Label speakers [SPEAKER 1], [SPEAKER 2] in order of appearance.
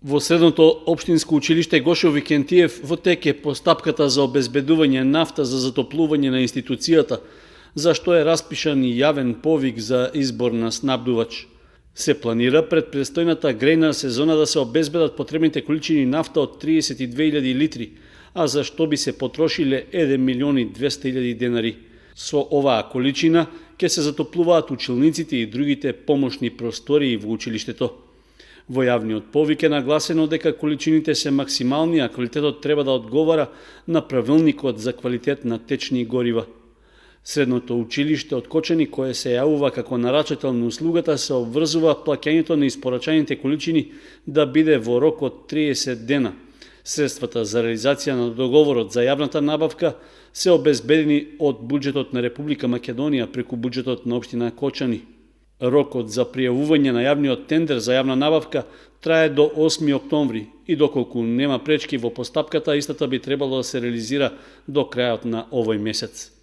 [SPEAKER 1] Во средното општинско училиште Гошо Викентиев во тек е постапката за обезбедување нафта за затоплување на институцијата, за што е распишан и јавен повик за избор на снабдувач. Се планира пред престојната грејна сезона да се обезбедат потребните количини нафта од 32.000 литри, а за што би се потрошиле 1.200.000 денари. Со оваа количина ќе се затоплуваат училниците и другите помошни простории во училиштето. Во јавниот повик е нагласено дека количините се максимални, а квалитетот треба да одговара на правилникот за квалитет на течни горива. Средното училиште од Кочани, кое се јавува како нарачител на услугата, се обврзува плаќањето на испорачаните количини да биде во рок од 30 дена. Средствата за реализација на договорот за јавната набавка се обезбедени од буџетот на Република Македонија преку буџетот на општина Кочани. Рокот за пријавување на јавниот тендер за јавна набавка трае до 8 октомври и доколку нема пречки во постапката, истата би требало да се реализира до крајот на овој месец.